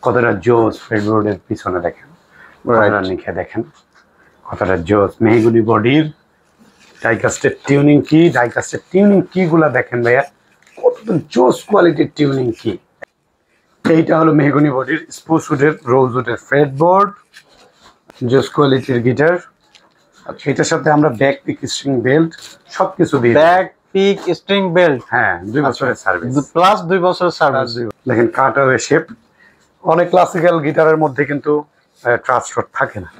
কতটা জোস ফ্রেডবোর্ডের পিছনে দেখেন, কতটা লিখে দেখেন, কতটা জোস মেহগুনি বডির ডাইকাস্টের টিউনিং কি, ডাইকাস্টের টিউনিং কি গুলা দেখেন ভাইয়া, কতটা জোস কোয়ালিটির টিউনিং কি। এইটা হলো মেহগুনি বডির স্পুসউডের রোজউডের ফ্রেডবোর্ড, জোস কোয়ালিটির গিটার। এটার সাথে আমরা ব্যাক পিক স্ট্রিং বেল্ট সবকিছু দিই। ব্যাক পিক স্ট্রিং বেল্ট, হ্যাঁ 2 বছরের সার্ভিস প্লাস 2 বছরের সার্ভিস। দেখেন কাটাওয়ে শেপ। অনেক ক্লাসিক্যাল গিটারের মধ্যে কিন্তু ট্রাস্ট রড থাকে না,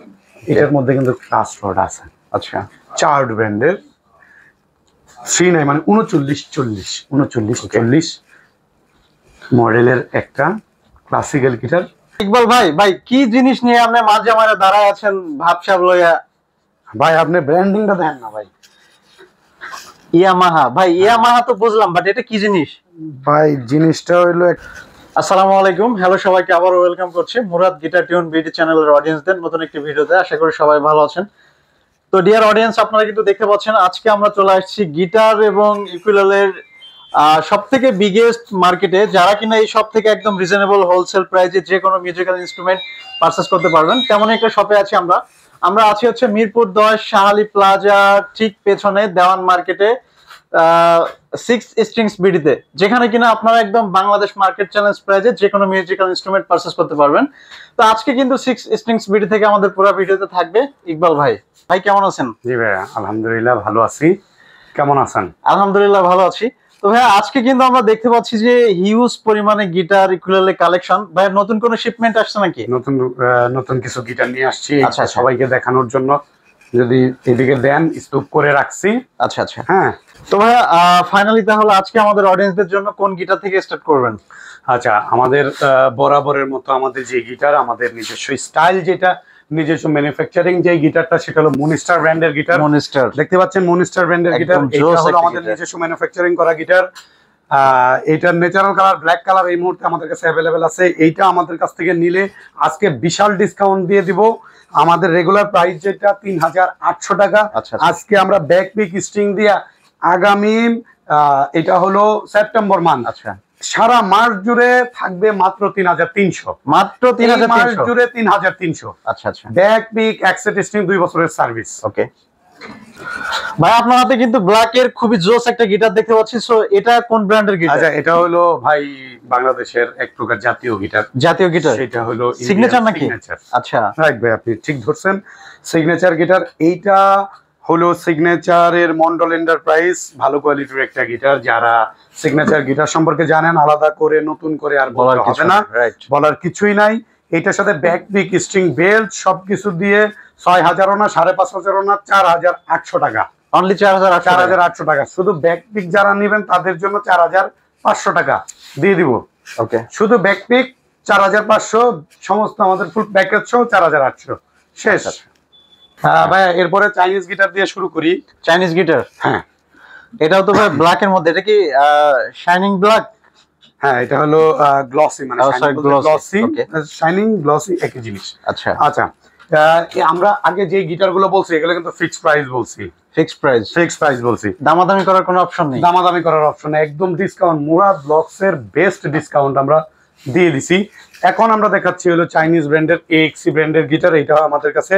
এটার মধ্যে কিন্তু ট্রাস্ট রড আছে। আচ্ছা, চার্ড ব্র্যান্ডের 39 মানে 3940 মডেলের একটা ক্লাসিক্যাল গিটার। ইকবাল ভাই কি জিনিস নিয়ে আপনি মাঝে মাঝে দাঁড়ায় আছেন ভাবসাব লইয়া? ভাই আপনি ব্র্যান্ডিংটা দেখেন না ভাই। ইয়ামাহা, ভাই ইয়ামাহা তো বুঝলাম, বাট এটা কি জিনিস? ভাই জিনিসটা হইলো আসসালামু আলাইকুম, হ্যালো সবাইকে আবারও ওয়েলকাম করছি মুরাদ গিটার টিউন বিডি চ্যানেলের অডিয়েন্সদের নতুন একটি ভিডিওতে। আশা করি সবাই ভালো আছেন। তো ডিয়ার অডিয়েন্স, আপনারা কিন্তু দেখতে পাচ্ছেন আজকে আমরা চলে আসছি গিটার এবং ইউকুলেলের সব থেকে বিগেস্ট মার্কেটে, যারা কিনা এই সব থেকে একদম রিজনেবল হোলসেল প্রাইসে যে কোনো মিউজিক্যাল ইনস্ট্রুমেন্ট পারচেস করতে পারবেন, তেমন একটা শপে আছি আমরা আছি হচ্ছে মিরপুর 10 শাহালি প্লাজা ঠিক পেছনে দেওয়ান মার্কেটে 6 স্ট্রিংস বিডিতে, যেখানে কিনা আপনারা একদম বাংলাদেশ মার্কেট চ্যালেঞ্জ প্রাইজে যে কোনো মিউজিক্যাল ইনস্ট্রুমেন্ট পারচেস করতে পারবেন। তো আজকে কিন্তু 6 স্ট্রিংস বিডি থেকে আমাদের পুরো ভিডিওতে থাকবে ইকবাল ভাই। ভাই কেমন আছেন? জি ভাই আলহামদুলিল্লাহ ভালো আছি, কেমন আছেন? আলহামদুলিল্লাহ ভালো আছি। তো ভাই আজকে কিন্তু আমরা দেখতে পাচ্ছি যে হিউজ পরিমাণে গিটার ইকুলেলে কালেকশন। ভাই নতুন কোন শিপমেন্ট আসছে নাকি? নতুন কিছু গিটার নিয়ে আসছি সবাইকে দেখানোর জন্য। যদি এদিকে দেন স্তূপ করে রাখছি। আচ্ছা, হ্যাঁ। তো ভাই ফাইনালি তাহলে আজকে আমাদের অডিয়েন্সদের জন্য কোন গিটার থেকে স্টার্ট করবেন? আচ্ছা, আমাদের বরাবরের মতো আমাদের যে গিটার, আমাদের নিজস্ব স্টাইল, যেটা নিজস্ব ম্যানুফ্যাকচারিং যে গিটারটা, সেটা হলো মনিস্টার ব্র্যান্ডের গিটার। মনিস্টার দেখতে পাচ্ছেন, মনিস্টার ব্র্যান্ডের গিটার। এটা হলো আমাদের নিজস্ব ম্যানুফ্যাকচারিং করা গিটার। এইটার ন্যাচারাল কালার ব্ল্যাক কালার এই মুহূর্তে আমাদের কাছে অ্যাভেলেবেল আছে। এইটা আমাদের কাছ থেকে নিলে আজকে বিশাল ডিসকাউন্ট দিয়ে দিব। আমাদের রেগুলার প্রাইস যেটা 3800 টাকা, আজকে আমরা ব্যাক পিক স্ট্রিং দিয়া আগামী এটা হলো সেপ্টেম্বর মাস, আচ্ছা সারা মাস জুড়ে থাকবে মাত্র 3300, মাত্র 3300 মাস জুড়ে 3300। আচ্ছা, ব্যাক পিক অ্যাক্সেট স্ট্রিং 2 বছরের সার্ভিস। ওকে ভাই, আপনার হাতে কিন্তু ব্ল্যাক এর খুবই জোস একটা গিটার দেখতে পাচ্ছি। সো এটা কোন ব্র্যান্ডের গিটার? আচ্ছা, এটা হলো ভাই বাংলাদেশের এক প্রকার জাতীয় গিটার। সেটা হলো সিগনেচার নাকি? আচ্ছা রাইট ভাই, আপনি ঠিক ধরছেন, সিগনেচার গিটার। এইটা হলো সিগনেচারের মন্ডল এন্টারপ্রাইজ, ভালো কোয়ালিটির একটা গিটার। যারা সিগনেচার গিটার সম্পর্কে জানেন, আলাদা করে নতুন করে আর বলার হবে না, বলার কিছুই নাই। এটার সাথে ব্যাক পিক স্ট্রিং বেল্ট সবকিছু দিয়ে 6000 না 5500 না 4800 টাকা, অনলি 4800 টাকা। শুধু ব্যাক পিক যারা নেবেন তাদের জন্য 4500 টাকা দিয়ে দিব। ওকে, শুধু ব্যাক পিক 4500, সমস্ত আমাদের ফুল প্যাকেজ সহ 4800 শেষ। হ্যাঁ ভাই, এরপরে চাইনিজ গিটার দিয়ে শুরু করি। চাইনিজ গিটার, হ্যাঁ। এটাও তো ভাই ব্ল্যাক এর মধ্যে, এটা কি শাইনিং ব্ল্যাক? হ্যাঁ, এটা হলো গ্লসি, মানে গ্লসি শাইনিং গ্লসি একই জিনিস। আচ্ছা, আমরা আগে যে গিটার গুলো বলছি এগুলো কিন্তু ফিক্সড প্রাইস বলছি। ফিক্সড প্রাইস বলছি, দামাদামি করার কোনো অপশন নেই। দামাদামি করার অপশন নেই, একদম ডিসকাউন্ট। মুরাদ ব্লগস এর বেস্ট ডিসকাউন্ট আমরা দিয়ে দিছি। এখন আমরা দেখাচ্ছি হলো চাইনিজ ব্র্যান্ডের AXC ব্র্যান্ডের গিটার। এটা আমাদের কাছে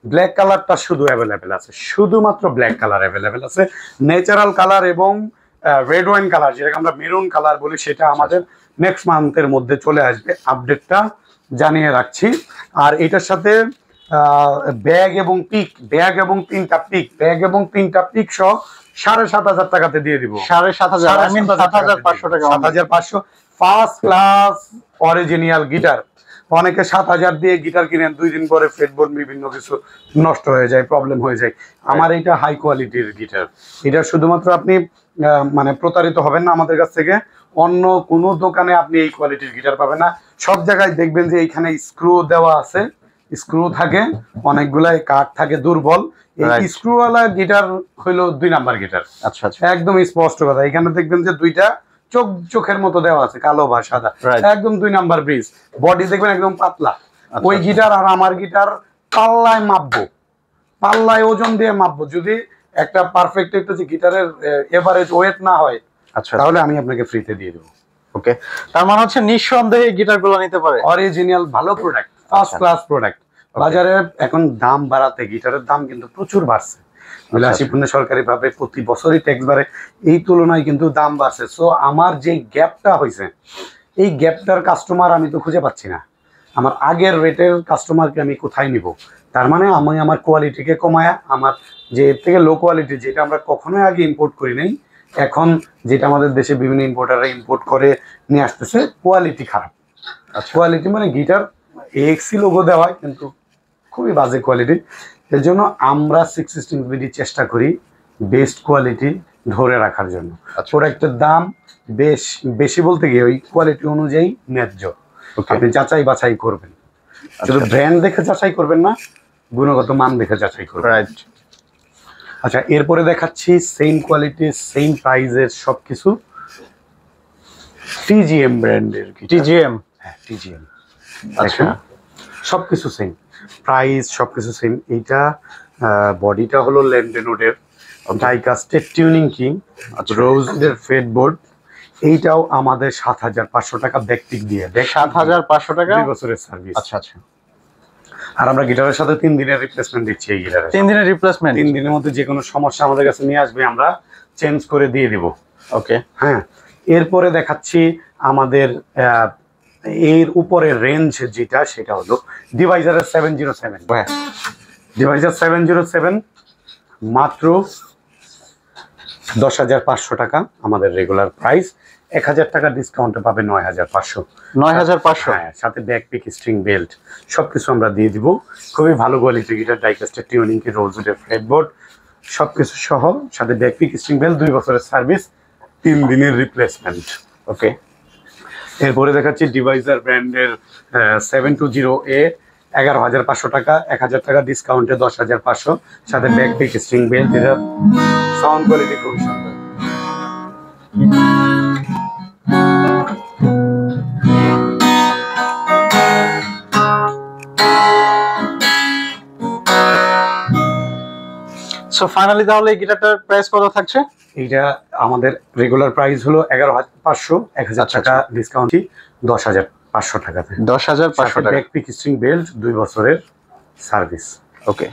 ব্ল্যাক কালারটা শুধু অ্যাভেলেবেল আছে, শুধুমাত্র ব্ল্যাক কালার অ্যাভেলেবেল আছে। ন্যাচারাল কালার এবং রেড ওয়াইন কালার, যেটাকে আমরা মেরুন কালার বলি, সেটা আমাদের নেক্সট মান্থের মধ্যে চলে আসবে। আপডেটটা জানিয়ে রাখছি। আর এটার সাথে ব্যাগ এবং তিনটা পিক সহ 7500 টাকাতে দিয়ে দিব। 7500 ফার্স্ট ক্লাস অরিজিনাল গিটার। অনেকে 7000 দিয়ে গিটার কিনেন, 2 দিন পরে ফ্রেডবোর্ড বিভিন্ন কিছু নষ্ট হয়ে যায়, প্রবলেম হয়ে যায়। আমার এটা হাই কোয়ালিটির গিটার। এটা শুধুমাত্র আপনি মানে প্রতারিত হবেন না আমাদের কাছ থেকে। অন্য কোনো দোকানে আপনি এই কোয়ালিটির গিটার পাবেন না। সব জায়গায় দেখবেন যে এইখানে স্ক্রু দেওয়া আছে, স্ক্রু থাকে অনেকগুলাই, কাঠ থাকে দুর্বল। এই স্ক্রুওয়ালা গিটার হইলো 2 নাম্বার গিটার। আচ্ছা, একদম স্পষ্ট কথা। এখানে দেখবেন যে দুইটা চোখের মতো দেওয়া আছে, কালো বা সাদা, একদম 2 নাম্বার ব্রিজ। বডি দেখবেন একদম পাতলা। ওই গিটার আর আমার গিটার পাল্লায় মাপবো, পাল্লায় ওজন দিয়ে মাপবো। যদি একটা পারফেক্ট একটা যে গিটারের এভারেজ ওয়েট না হয়, তাহলে আমি আপনাকে ফ্রিতে দিয়ে দেবো। ওকে, তার মানে হচ্ছে নিঃসন্দেহে গিটারগুলো নিতে পারে। অরিজিনাল ভালো প্রোডাক্ট, ফার্স্ট ক্লাস প্রোডাক্ট। বাজারে এখন দাম বাড়াতে গিটারের দাম কিন্তু প্রচুর বাড়ছে, বিলাসীপূর্ণ সরকারি ভাবে প্রতি বছরই ট্যাক্স বাড়ে, এই তুলনায় কিন্তু দাম বাড়ছে। সো আমার যে গ্যাপটা হয়েছে, এই গ্যাপটার কাস্টমার আমি তো খুঁজে পাচ্ছি না। আমার আগের রেটের কাস্টমারকে আমি কোথায় নিব? তার মানে আমি আমার কোয়ালিটিকে কমায়া, আমার যে এর থেকে লো কোয়ালিটি যেটা আমরা কখনোই আগে ইম্পোর্ট করি নাই, এখন যেটা আমাদের দেশে বিভিন্ন ইম্পোর্টাররা ইম্পোর্ট করে নিয়ে আসতেছে, কোয়ালিটি খারাপ। কোয়ালিটি মানে গিটার এক্সি লোগো দেওয়া হয় কিন্তু খুবই বাজে কোয়ালিটি। এর জন্য আমরা 616 বিডি চেষ্টা করি বেস্ট কোয়ালিটি ধরে রাখার জন্য। প্রোডাক্টের দাম বেশি বলতে গিয়ে ওই কোয়ালিটি অনুযায়ী ন্যায্য। আপনি যাচাই বাছাই করবেন, শুধু ব্র্যান্ড দেখে যাচাই করবেন না, গুণগত মান দেখে যাচাই করবেন। রাইট। আচ্ছা, এরপরে দেখাচ্ছি সেম কোয়ালিটির সেম প্রাইজের সবকিছু টিজিএম ব্র্যান্ডের। টিজিএম? হ্যাঁ, টিজিএম। আচ্ছা, সবকিছু সেম প্রাইস, সবকিছু সেম। এইটা বডিটা হলো ল্যান্ডেনোডের ডাইকাস্টের টিউনিং কিং, রোজের ফেডবোর্ড। এইটাও আমাদের ৭৫০০ টাকা ব্যাকটিক দিয়ে। ৭৫০০ টাকা, ২ বছরের সার্ভিস। আচ্ছা আচ্ছা। আর আমরা গিটারের সাথে ৩ দিনের রিপ্লেসমেন্ট দিচ্ছি। এই গিটারে ৩ দিনের রিপ্লেসমেন্ট? ৩ দিনের মধ্যে যে কোনো সমস্যা আমাদের কাছে নিয়ে আসবে, আমরা চেঞ্জ করে দিয়ে দিব। ওকে, হ্যাঁ। এরপরে দেখাচ্ছি আমাদের এর উপরে রেঞ্জ যেটা, সেটা হলো ডিভাইজারের 707। ডিভাইজার 707 মাত্র ১০৫০০ টাকা আমাদের রেগুলার প্রাইস। ১০০০ টাকা ডিসকাউন্টে পাবে ৯৫০০। ৯৫০০? হ্যাঁ, সাথে ব্যাকপিক, স্ট্রিং বেল্ট সবকিছু আমরা দিয়ে দিব। খুবই ভালো কোয়ালিটি গিটার, ডাইকাস্টের টিউনিং কি, রোজউডের ফ্রেডবোর্ড সবকিছু সহ, সাথে ব্যাকপিক, স্ট্রিং বেল্ট, ২ বছরের সার্ভিস, ৩ দিনের রিপ্লেসমেন্ট। ওকে। এরপরে দেখাচ্ছি ডিভাইজার ব্র্যান্ডের 720A ১১৫০০ টাকা, ১০০০ টাকা ডিসকাউন্টে ১০৫০০, সাথে ব্যাকপিক, স্ট্রিং বেল্ট। এটা সাউন্ড কোয়ালিটি খুবই সুন্দর। সো ফাইনালি তাহলে এই গিটারটার প্রাইস কত থাকছে? এইটা আমাদের রেগুলার প্রাইস হলো ১১৫০০, ১০০০ টাকা ডিসকাউন্ট ১০৫০০ টাকাতে। ১০৫০০ টাকা। ব্যাকপিক, স্ট্রিং বেল্ট, ২ বছরের সার্ভিস। ওকে।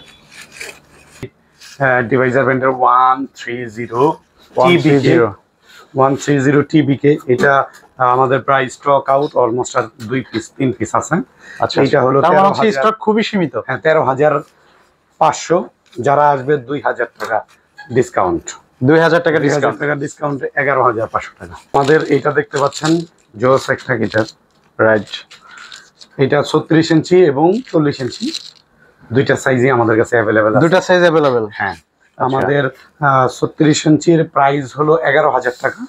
ডিভাইজার ব্র্যান্ডের 130 TBK। এটা আমাদের প্রায় স্টক আউট, অলমোস্ট আর 2 পিস 3 পিস আছে। আচ্ছা, এটা হলো স্টক খুবই সীমিত। হ্যাঁ, ১৩৫০০। যারা আসবে ২০০০ টাকা ডিসকাউন্ট। ২০০০ টাকা ২০০০ টাকা ডিসকাউন্টে ১১৫০০ টাকা। আমাদের এইটা দেখতে পাচ্ছেন জোস একটা গিটার। রাইট। এটা ৩৬ ইঞ্চি এবং ৪০ ইঞ্চি দুইটা সাইজই আমাদের কাছে অ্যাভেলেবেল আছে। দুইটা সাইজ অ্যাভেলেবেল? হ্যাঁ। আমাদের ৩৬ ইঞ্চির প্রাইস হলো ১১০০০ টাকা।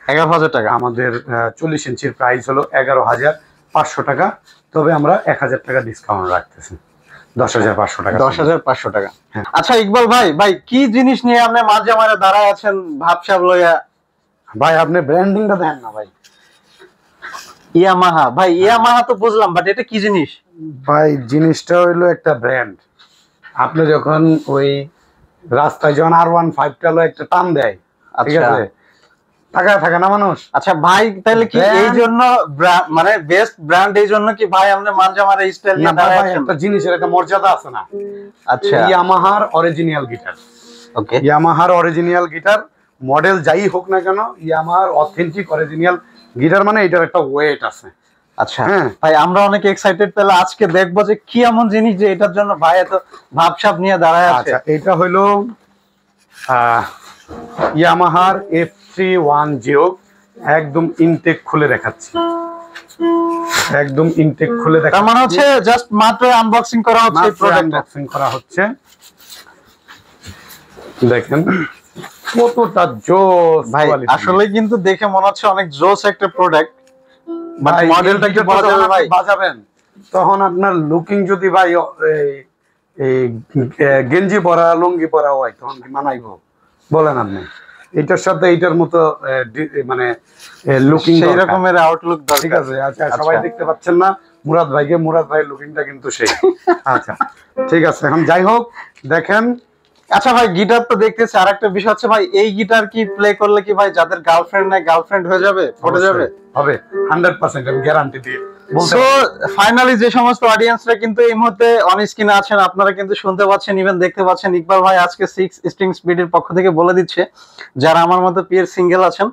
১১০০০ টাকা। আমাদের ৪০ ইঞ্চির প্রাইস হলো ১১৫০০ টাকা। তবে আমরা ১০০০ টাকা ডিসকাউন্ট রাখতেছি, ১০৫০০ টাকা। ১০৫০০ টাকা। আচ্ছা ইকবাল ভাই, ভাই কি জিনিস নিয়ে আপনি মাঝে মাঝে দাঁড়ায় আছেন ভাবসাব লইয়া? ভাই আপনি ব্র্যান্ডিংটা দেখেন না ভাই। ইয়ামাহা? ভাই ইয়ামাহা তো বুঝলাম, বাট এটা কি জিনিস? ভাই জিনিসটা হইলো একটা ব্র্যান্ড। আপনি যখন ওই রাস্তায় যখন R15 লো একটা টান দেয়, ঠিক আছে, টাকা থাকে না মানুষ। আচ্ছা ভাই, তাহলে কি এই জন্য মানে বেস্ট ব্র্যান্ড এই জন্য কি ভাই আপনি মানজামারে স্টাইল নিয়ে দাঁড়ায় আছেন? একটা জিনিসের একটা মর্যাদা আছে না? আচ্ছা, ইয়ামাহার অরিজিনাল গিটার। ওকে। ইয়ামাহার অরিজিনাল গিটার, মডেল যাই হোক না কেন, ইয়ামাহার অথেন্টিক অরিজিনাল গিটার মানে এটার একটা ওয়েট আছে। আচ্ছা ভাই, আমরা অনেক এক্সাইটেড, তাহলে আজকে দেখবো যে কি এমন জিনিস যে এটার জন্য ভাই এত ভাবসাব নিয়ে দাঁড়ায় আছে। আচ্ছা, এটা হলো ইয়ামাহার F310। একদম ইনটেক খুলে দেখাচ্ছি, একদম ইনটেক খুলে দেখাচ্ছি। তার মানে হচ্ছে জাস্ট মাত্র আনবক্সিং করা হচ্ছে, প্রোডাক্ট আনবক্সিং করা হচ্ছে। দেখেন কতটা জোস ভাই, আসলে কিন্তু দেখে মনে হচ্ছে অনেক জোস একটা প্রোডাক্ট। বাট মডেলটা কি বলা যাবে ভাই? বাজাবেন তখন আপনার লুকিং যদি ভাই এই গেঞ্জি পরা, লুঙ্গি পরা হয়, তখন কি মানাইবো বলেন আপনি? এটার সাথে এইটার মতো মানে লুকিং সেই রকমের আউটলুক দরকার। ঠিক আছে। আচ্ছা, সবাই দেখতে পাচ্ছেন না মুরাদ ভাইকে? মুরাদ ভাই লুকিংটা কিন্তু সেই। আচ্ছা ঠিক আছে। এখন যাই হোক, দেখেন আচ্ছা ভাই, গিটার তো দেখতেছি, আরেকটা বিষয় হচ্ছে ভাই, এই গিটার কি প্লে করলে কি ভাই যাদের গার্লফ্রেন্ড নাই গার্লফ্রেন্ড হয়ে যাবে, পড়ে যাবে? হবে 100%, আমি গ্যারান্টি দিয়ে বলতে সো পারি। ফাইনালি যে সমস্ত অডিয়েন্সরা কিন্তু এই মুহূর্তে অন স্ক্রিনে আছেন, আপনারা কিন্তু শুনতে পাচ্ছেন, ইভেন দেখতে পাচ্ছেন, ইকবাল ভাই আজকে 6 স্ট্রিংস বিডির পক্ষ থেকে বলে দিচ্ছে যারা আমার মতো পিয়ার সিঙ্গেল আছেন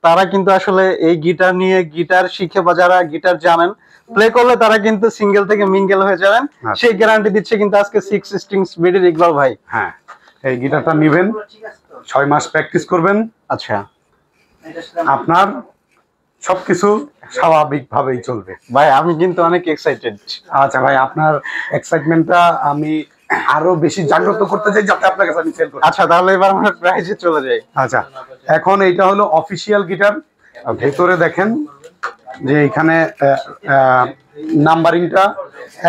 তারা কিন্তু আসলে এই গিটার নিয়ে গিটার শিখে বা যারা গিটার জানেন প্লে করলে তারা কিন্তু সিঙ্গেল থেকে মিঙ্গেল হয়ে যাবেন, সেই গ্যারান্টি দিচ্ছে কিন্তু আজকে 6 স্ট্রিংস বিডির ইকবাল ভাই। হ্যাঁ, এই গিটারটা নেবেন, 6 মাস প্র্যাকটিস করবেন, আচ্ছা আপনার সবকিছু স্বাভাবিকভাবেই চলবে। ভাই আমি কিন্তু অনেক এক্সাইটেড। আচ্ছা ভাই, আপনার এক্সাইটমেন্টটা আমি আরো বেশি জাগ্রত করতে চাই যাতে আপনার কাছে আমি সেল করি। আচ্ছা তাহলে এবার আমরা প্রাইজে চলে যাই। আচ্ছা, এখন এইটা হলো অফিসিয়াল গিটার। ভেতরে দেখেন যে এখানে নাম্বারিংটা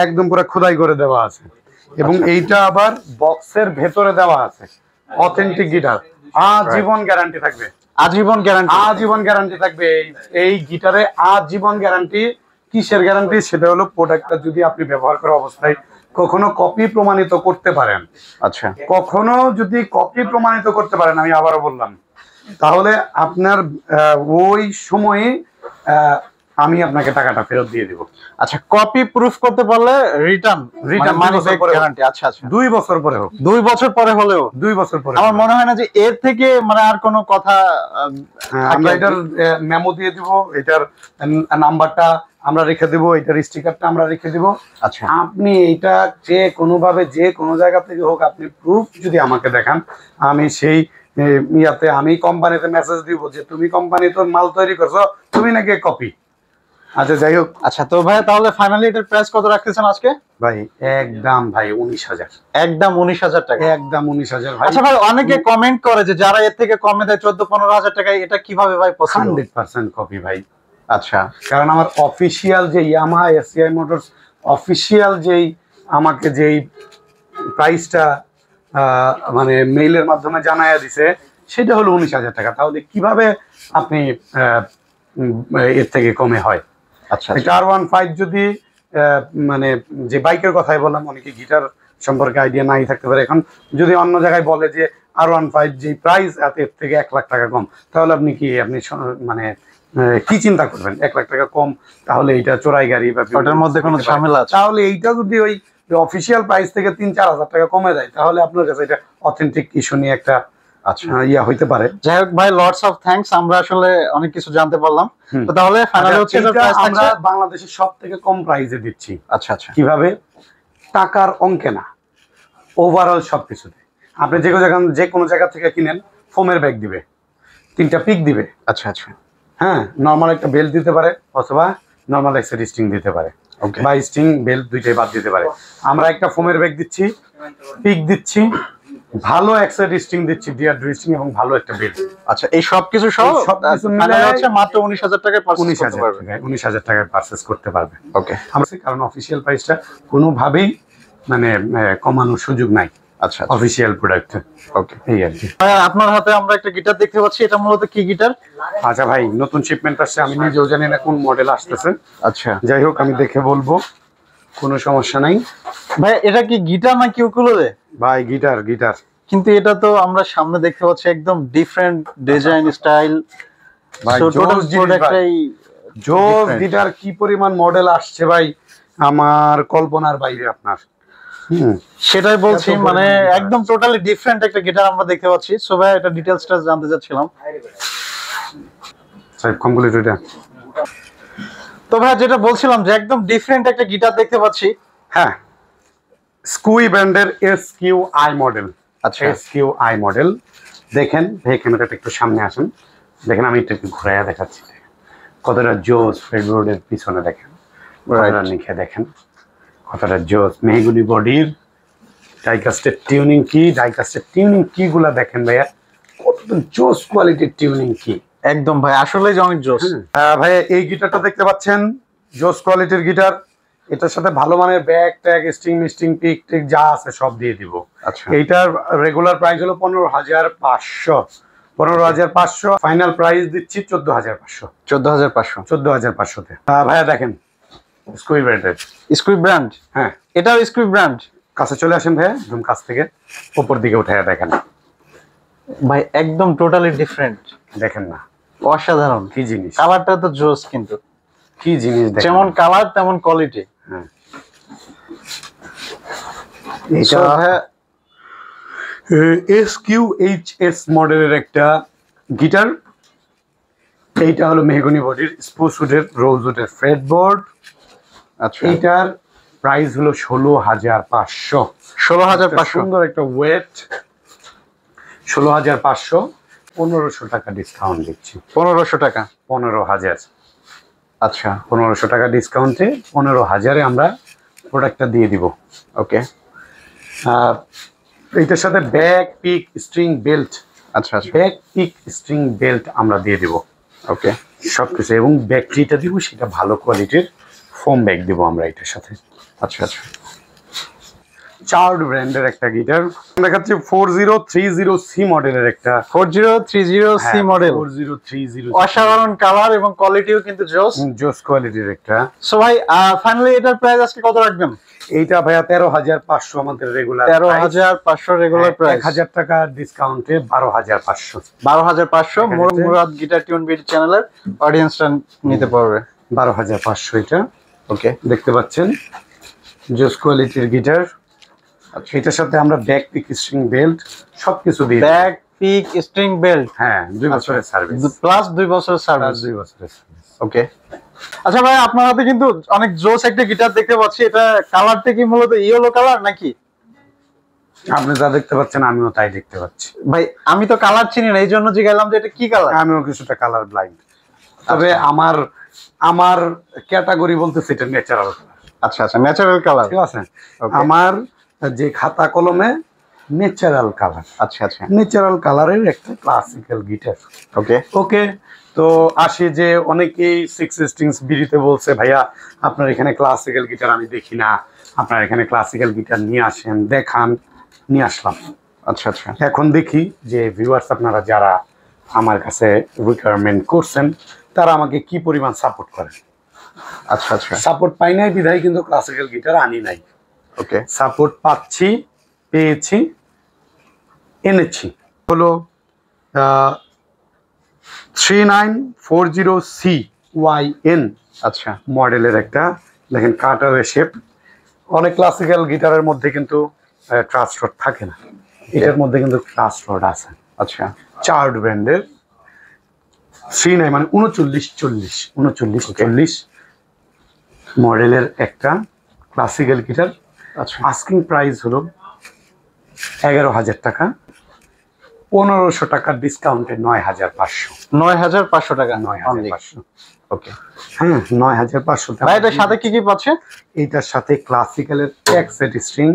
একদম পুরো খোদাই করে দেওয়া আছে, এবং এইটা আবার বক্সের ভেতরে দেওয়া আছে। অথেন্টিক গিটার, আজীবন গ্যারান্টি থাকবে। আজীবন গ্যারান্টি? আজীবন গ্যারান্টি থাকবে এই গিটারে, আজীবন গ্যারান্টি। কিসের গ্যারান্টি? সেটা হলো প্রোডাক্টটা যদি আপনি ব্যবহার করা অবস্থায় কখনো কপি প্রমাণিত করতে পারেন, আচ্ছা কখনো যদি কপি প্রমাণিত করতে পারেন, আমি আবারও বললাম, তাহলে আপনার ওই সময়ে আমি আপনাকে টাকাটা ফেরত দিয়ে দিব। আচ্ছা, কপি প্রুফ করতে পারলে রিটার্ন মানি ব্যাক গ্যারান্টি? আচ্ছা আচ্ছা, 2 বছর পরে হোক, 2 বছর পরে হলেও? 2 বছর পরে। আমার মনে হয় না যে এর থেকে মানে আর কোনো কথা। আমরা এটার মেমো দিয়ে দিব, এটার নাম্বারটা আমরা রেখে দেব, এটার স্টিকারটা আমরা রেখে দেব। আচ্ছা, আপনি এইটা যে কোনোভাবে যে কোনো জায়গা থেকে হোক আপনি প্রুফ যদি আমাকে দেখান, আমি সেই ইয়াতে আমি কোম্পানিতে মেসেজ দিব যে তুমি কোম্পানি তোর মাল তৈরি করছো, তুমি নাকি কপি। আচ্ছা যাই হোক। আচ্ছা তো ভাই তাহলে ফাইনালি এটার প্রাইস কত রাখতেছেন আজকে? ভাই একদম ভাই 19,000, একদম 19,000 টাকা? একদম 19,000 ভাই। আচ্ছা ভাই, অনেকে কমেন্ট করে যে যারা এর থেকে কমে দেয় 14-15 হাজার টাকায়, এটা কিভাবে ভাই পসিবল? 100% কপি ভাই। আচ্ছা, কারণ আমার অফিসিয়াল যে ইয়ামাহা এসিআই মোটরস অফিসিয়াল যেই আমাকে যেই প্রাইসটা মানে মেইলের মাধ্যমে জানাইয়া দিছে সেটা হলো 19,000 টাকা। তাহলে কিভাবে আপনি এর থেকে কমে হয়? আচ্ছা, এটা R15 যদি মানে যে বাইকের কথাই বললাম, অনেকে গিটার সম্পর্কে আইডিয়া নাই থাকতে পারে। এখন যদি অন্য জায়গায় বলে যে R15 যে প্রাইস এর থেকে 1 লাখ টাকা কম, তাহলে আপনি মানে কি চিন্তা করবেন? 1 লাখ টাকা কম, তাহলে এইটা চোরাই গাড়ি বা ওটার মধ্যে কোনো ঝামেলা আছে? তাহলে এইটা যদি ওই অফিসিয়াল প্রাইস থেকে 3-4 হাজার টাকা কমে যায়, তাহলে আপনার কাছে এটা অথেন্টিক ইস্যু নিয়ে একটা ইয়া হইতে পারে। যাই হোক ভাই, লটস অফ থ্যাঙ্কস, আমরা আসলে অনেক কিছু জানতে পারলাম। তো তাহলে ফাইনালি হচ্ছে আমরা বাংলাদেশের সবথেকে কম প্রাইসে দিচ্ছি। আচ্ছা আচ্ছা, কিভাবে? টাকার অঙ্কে না, ওভারঅল সবকিছুতে। আপনি যে কোনো জায়গা থেকে কিনেন, ফোমের ব্যাগ দিবে, 3টা পিক দিবে। আচ্ছা আচ্ছা, হ্যাঁ, নর্মাল একটা বেল্ট দিতে পারে, অথবা নর্মাল একটা স্ট্রিং দিতে পারে, বা স্ট্রিং বেল্ট দুইটাই বাদ দিতে পারে। আমরা একটা ফোমের ব্যাগ দিচ্ছি, পিক দিচ্ছি, ভালো একটা স্ট্রিং দিচ্ছি, ডিয়ার স্ট্রিং, এবং ভালো একটা বেল্ট। আচ্ছা, এই সবকিছু সহ সবকিছু মিলে হচ্ছে মাত্র 19,000 টাকায় পারচেজ করতে পারবে। 19,000 টাকায় পারচেজ করতে পারবে। ওকে, কারণ অফিসিয়াল প্রাইসটা কোনোভাবেই মানে কমানোর সুযোগ নাই। আচ্ছা, অফিসিয়াল প্রোডাক্ট। ওকে, এই আর কি। আপনার হাতে আমরা একটা গিটার দেখতে পাচ্ছি, এটা মূলত কি গিটার? আচ্ছা ভাই, নতুন শিপমেন্ট আসছে, আমি নিজেও জানি না কোন মডেল আসতেছে। আচ্ছা, যাই হোক, আমি দেখে বলবো, কোনো সমস্যা নাই। ভাই এটা কি গিটার নাকি উকুলেলে? ভাই গিটার। কিন্তু এটা তো আমরা সামনে দেখতে পাচ্ছি একদম ডিফারেন্ট ডিজাইন স্টাইল। ভাই জোস গিটার, কি পরিমাণ মডেল আসছে ভাই, আমার কল্পনার বাইরে আপনার। সেটাই বলছি, মানে একদম টোটালি ডিফারেন্ট একটা গিটার আমরা দেখতে পাচ্ছি। সো ভাই এটা ডিটেইলসটা জানতে চাচ্ছিলাম। স্যার কমপ্লিট এটা। তো ভাই যেটা বলছিলাম যে একদম ডিফারেন্ট একটা গিটার দেখতে পাচ্ছি। হ্যাঁ, স্কুই ব্র্যান্ডের SQI মডেল। আচ্ছা, SQI মডেল দেখেন। ভাই ক্যামেরাটা একটু সামনে আসেন, দেখেন আমি একটু ঘুরাইয়া দেখাচ্ছি কতটা জোস। ফ্রেডবোর্ডের পিছনে দেখেন, কতটা নিখে দেখেন, কতটা জোস। মেহগুনি বডির ডাইকাস্টের টিউনিং কি গুলা দেখেন ভাইয়া, কত জোস কোয়ালিটির টিউনিং কি। একদম ভাই, আসলে অনেক জোস। ভাই এই গিটারটা দেখতে পাচ্ছেন, জোস কোয়ালিটির গিটার। এটার সাথে ভালো মানের ব্যাগ ট্যাগ স্ট্রিং পিক টিক যা আছে সব দিয়ে দিব। আচ্ছা, এইটার রেগুলার প্রাইস হলো 15,500। 15,500, ফাইনাল প্রাইস দিচ্ছি 14,500। 14,500? 14,500-তে। ভাইয়া দেখেন, স্কুই ব্র্যান্ডের। স্কুই ব্র্যান্ড? হ্যাঁ, এটাও স্কুই ব্র্যান্ড। কাছে চলে আসেন ভাইয়া, একদম কাছ থেকে উপর দিকে উঠে দেখেন। ভাই একদম টোটালি ডিফারেন্ট, দেখেন না অসাধারণ কি জিনিস, কালারটা তো জোস, কিন্তু কি জিনিস দেখেন। যেমন কালার তেমন কোয়ালিটি। হ্যাঁ এটা SQHS মডেলের একটা গিটার। এইটা হলো মেহগনি বডির স্পোর্টসউডের রোজউডের ফ্রেডবোর্ড। আচ্ছা, এইটার প্রাইস হলো 16,500। 16,500 সুন্দর একটা ওয়েট, 16,500। 1500 টাকা ডিসকাউন্ট দিচ্ছি। 1500 টাকা। 15,000। আচ্ছা 1500 টাকা ডিসকাউন্টে 15,000-এ আমরা প্রোডাক্টটা দিয়ে দিব। ওকে। এইটার সাথে ব্যাক পিক স্ট্রিং বেল্ট, আচ্ছা আচ্ছা ব্যাক পিক স্ট্রিং বেল্ট আমরা দিয়ে দিব। ওকে। সবকিছু, এবং ব্যাটারিটা দিব সেটা ভালো কোয়ালিটির ফোম ব্যাগ দিব আমরা এটার সাথে। আচ্ছা আচ্ছা চার্ড ব্র্যান্ডের একটা গিটার দেখাচ্ছি, 4030C মডেলের একটা। 4030C মডেল, 4030 অসাধারণ কালার এবং কোয়ালিটিও কিন্তু জোস। জোস কোয়ালিটির একটা। সো ভাই ফাইনালি এটার প্রাইস আজকে কত রাখবেন? এইটা ভাইয়া 13,500 আমাদের রেগুলার। 13,500 regular price. 1000 টাকা ডিসকাউন্টে 12,500। 12,500 মুরাদ গিটার টিউন বিডি চ্যানেলের অডিয়েন্সরা নিতে পারবে। 12,500 এটা। ওকে, দেখতে পাচ্ছেন জোস কোয়ালিটির গিটার। এটার সাথে আমরা ব্যাক পিক স্ট্রিং বেল্ট সবকিছু দিই। ব্যাক পিক স্ট্রিং বেল্ট, হ্যাঁ 2 বছরের সার্ভিস, প্লাস 2 বছরের সার্ভিস। 2 বছরের সার্ভিস। ওকে। আচ্ছা ভাই, আপনার হাতে কিন্তু অনেক জোস একটা গিটার দেখতে পাচ্ছি। এটা কালারটা কি মূলত ইয়েলো কালার নাকি? আপনি যা দেখতে পাচ্ছেন আমিও তাই দেখতে পাচ্ছি ভাই। আমি তো কালার চিনি না, এই জন্য জিজ্ঞাসা যে এটা কি কালার। আমিও কিছুটা কালার ব্লাইন্ড, তবে আমার ক্যাটাগরি বলতেছে এটা ন্যাচারাল। আচ্ছা আচ্ছা, ন্যাচারাল কালার। ঠিক আছে, আমার যে খাতা কলমে ন্যাচারাল কালার। আচ্ছা আচ্ছা, ন্যাচারাল কালারের একটা ক্লাসিক্যাল গিটার। ওকে ওকে, তো আসি যে অনেকেই 6 স্ট্রিংস বিড়িতে বলছে ভাইয়া আপনার এখানে ক্লাসিক্যাল গিটার আমি দেখি না, আপনার এখানে ক্লাসিক্যাল গিটার নিয়ে আসেন, দেখান। নিয়ে আসলাম। আচ্ছা আচ্ছা, এখন দেখি যে ভিউয়ার্স আপনারা যারা আমার কাছে রিকোয়ারমেন্ট করছেন তারা আমাকে কি পরিমাণ সাপোর্ট করেন। আচ্ছা আচ্ছা, সাপোর্ট পাই নাই বিধায় কিন্তু ক্লাসিক্যাল গিটার আনি নাই। ওকে। সাপোর্ট পাচ্ছি, পেয়েছি, এনেছি। হলো 3940CYN আচ্ছা মডেলের একটা, দেখেন কাটারের শেপ। অনেক ক্লাসিক্যাল গিটারের মধ্যে কিন্তু ট্রাস্ট রড থাকে না, এটার মধ্যে কিন্তু ট্রাস্ট রড আছে। আচ্ছা, চার্ড ব্র্যান্ডের 39 মানে 3940 মডেলের একটা ক্লাসিক্যাল গিটার। আচ্ছা আস্কিং প্রাইস হলো 11,000 টাকা। 1500 টাকার ডিসকাউন্টে 9,500। 9,500 টাকা। 9,500। ওকে। হ্যাঁ 9,500। ভাই এটার সাথে কি কি পাচ্ছে? এইটার সাথে ক্লাসিক্যালের এক সেট স্ট্রিং,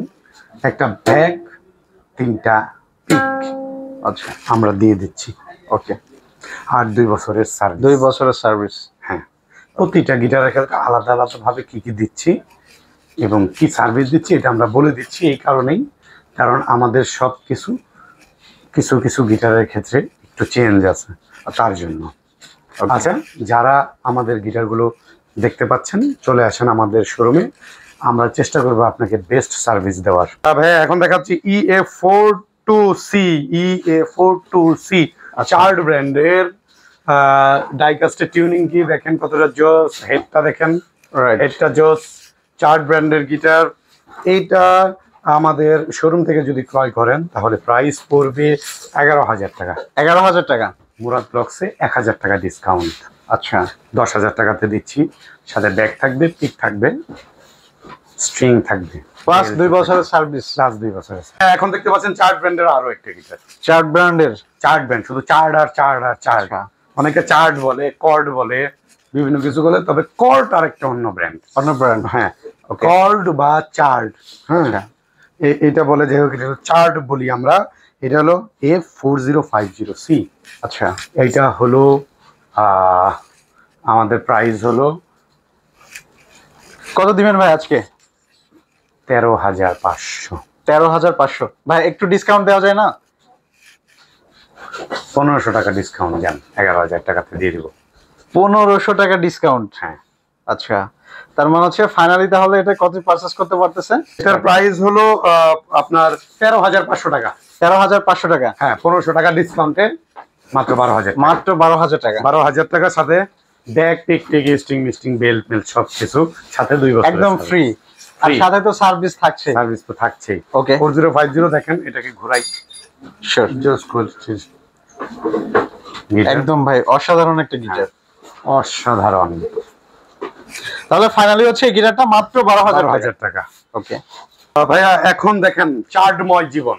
একটা ব্যাগ, 3টা পিক আচ্ছা আমরা দিয়ে দিচ্ছি। ওকে। আর 2 বছরের সার্ভিস। 2 বছরের সার্ভিস। হ্যাঁ, প্রতিটা গিটারের ক্ষেত্রে আলাদা আলাদা ভাবে কি কি দিচ্ছি এবং কি সার্ভিস দিচ্ছি এটা আমরা বলে দিচ্ছি এই কারণেই, কারণ আমাদের সব কিছু কিছু কিছু গিটারের ক্ষেত্রে একটু চেঞ্জ আছে, তার জন্য। আচ্ছা, যারা আমাদের গিটারগুলো দেখতে পাচ্ছেন চলে আসেন আমাদের শোরুমে, আমরা চেষ্টা করবো আপনাকে বেস্ট সার্ভিস দেওয়ার। ভাই এখন দেখাচ্ছি EA42C চার্ড ব্র্যান্ডের ডাইকাস্টের টিউনিং কি দেখেন কতটা জোস, হেডটা দেখেন, হেডটা জোস। চার্ড ব্র্যান্ডের গিটার এইটা আমাদের শোরুম থেকে যদি ক্রয় করেন তাহলে প্রাইস পড়বে 11,000 টাকা। 11,000 টাকা। মুরাদ ব্লগসে 1,000 টাকা ডিসকাউন্ট। আচ্ছা, 10,000 টাকাতে দিচ্ছি, সাথে ব্যাগ থাকবে, পিক থাকবে, স্ট্রিং থাকবে, প্লাস 2 বছরের সার্ভিস। প্লাস 2 বছরের। এখন দেখতে পাচ্ছেন চার্ড ব্র্যান্ডের আরো একটা গিটার। চার্ড ব্র্যান্ডের। চার্ড ব্র্যান্ড, শুধু চার্ড আর চার্ড আর চার্ড। অনেকে চার্ড বলে, কর্ড বলে, বিভিন্ন কিছু বলে, তবে কর্ড আর একটা অন্য ব্র্যান্ড। অন্য ব্র্যান্ড। হ্যাঁ, কর্ড বা চার্ড। হ্যাঁ, এটা বলে যে চার্ড বলি আমরা। এটা হলো F4050C। আচ্ছা, এইটা হলো আমাদের প্রাইস হলো কত দিবেন ভাই আজকে? 13,500। 13,500। ভাই একটু ডিসকাউন্ট দেওয়া যায় না? 1500 টাকা ডিসকাউন্ট দেন, 11,000 টাকাতে দিয়ে দিব। 1500 টাকা ডিসকাউন্ট। হ্যাঁ। আচ্ছা, তার মানে হচ্ছে ফাইনালি তাহলে এটা কত পারচেজ করতে পারতেছেন? এটার প্রাইস হলো আপনার 13,500 টাকা। 13,500 টাকা। হ্যাঁ, 1500 টাকা ডিসকাউন্টে মাত্র 12,000। মাত্র 12,000 টাকা। 12,000 টাকার সাথে ব্যাগ, টিক স্ট্রিং মিস্টিং বেল্ট মেল সব কিছু সাথে 2 বছর একদম ফ্রি। আর সাথে তো সার্ভিস থাকছে। সার্ভিস তো থাকছেই। ওকে, 4050 দেখেন, এটাকে ঘোরাই। শিওর, জাস্ট করছিস একদম ভাই অসাধারণ একটা গিটার। অসাধারণ। তাহলে ফাইনালি হচ্ছে এই গিটারটা মাত্র 12,000 টাকা। ওকে ভাইয়া, এখন দেখেন চার্ডময় জীবন,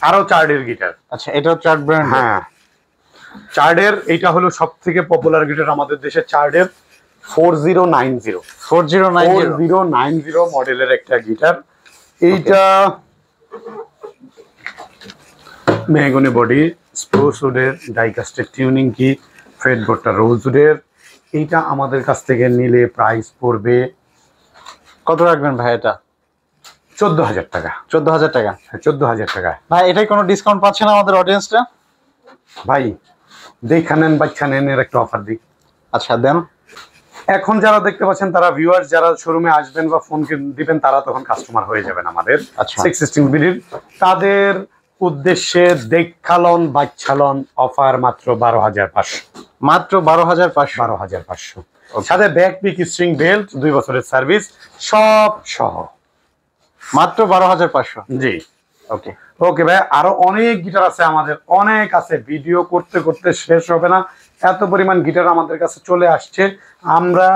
আরো চার্ডের গিটার। আচ্ছা, এটাও চার্ড ব্র্যান্ড? হ্যাঁ, চার্ডের এইটা হলো সবথেকে পপুলার গিটার আমাদের দেশে। চার্ডের 4090 মডেলের একটা গিটার। এইটা মেহগনি বডি, স্প্রুস উডের, ডাইকাস্টের টিউনিং কি, ফ্রেটবোর্ডটা রোজ উডের। এইটা আমাদের কাছ থেকে নিলে প্রাইস পড়বে কত রাখবেন ভাই? এটা 14,000 টাকা। 14,000 টাকা? 14,000 টাকা। ভাই এটাই কোনো ডিসকাউন্ট পাচ্ছে না আমাদের অডিয়েন্সটা? ভাই দেখা নেন, বাচ্চা নেন, এর একটা অফার দিই। আচ্ছা দেন। এখন যারা দেখতে পাচ্ছেন তারা ভিউয়ার্স, যারা শোরুমে আসবেন বা ফোন দিবেন তারা তখন কাস্টমার হয়ে যাবেন আমাদের। আচ্ছা, 616 বিডির। তাদের উদ্দেশ্যে দেখালন বাচ্চালন অফার মাত্র 12,500। মাত্র 12,500? 12,500 সাথে ব্যাগ, পিক, স্ট্রিং, বেল্ট, 2 বছরের সার্ভিস সব সহ মাত্র 12,500। জি। ওকে ওকে ভাই, আরো অনেক গিটার আছে আমাদের, অনেক আছে, ভিডিও করতে করতে শেষ হবে না, এত পরিমাণ গিটার আমাদের কাছে চলে আসছে। আমরা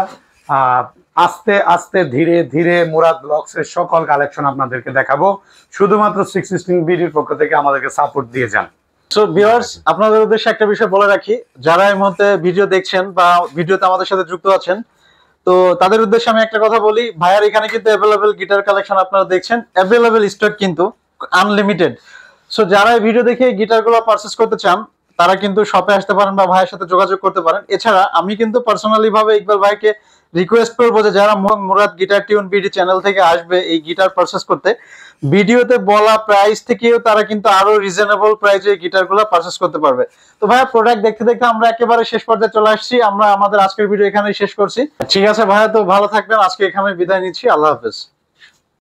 আস্তে আস্তে ধীরে ধীরে মুরাদ ব্লগস এর সকল কালেকশন আপনাদেরকে দেখাবো। শুধুমাত্র 616 বিডির পক্ষ থেকে আমাদেরকে সাপোর্ট দিয়ে যান। সো ভিউয়ার্স, আপনাদের উদ্দেশ্যে একটা বিষয় বলে রাখি, যারা এই মুহূর্তে ভিডিও দেখছেন বা ভিডিওতে আমাদের সাথে যুক্ত আছেন, তো তাদের উদ্দেশ্যে আমি একটা কথা বলি, ভাইয়ার এখানে কিন্তু অ্যাভেলেবেল গিটার কালেকশন আপনারা দেখছেন, অ্যাভেলেবেল স্টক কিন্তু আনলিমিটেড। সো যারা এই ভিডিও দেখে গিটারগুলো পারচেজ করতে চান তারা কিন্তু শপে আসতে পারেন বা ভাইয়ের সাথে যোগাযোগ করতে পারেন। এছাড়া আমি কিন্তু পার্সোনালি ভাবে ইকবাল ভাইকে রিকোয়েস্ট করবো যে যারা Murad guitar tune BD channel থেকে আসবে এই গিটার পারচেজ করতে, ভিডিওতে বলা প্রাইস থেকেও তারা কিন্তু আরো রিজনেবল প্রাইসে গিটারগুলো পারচেজ করতে পারবে। তো ভাইয়া, প্রোডাক্ট দেখতে দেখতে আমরা একেবারে শেষ পর্যায়ে চলে আসছি। আমরা আমাদের আজকের ভিডিও এখানেই শেষ করছি। ঠিক আছে ভাইয়া, তো ভালো থাকবেন, আজকে এখানে বিদায় নিচ্ছি। আল্লাহ হাফেজ।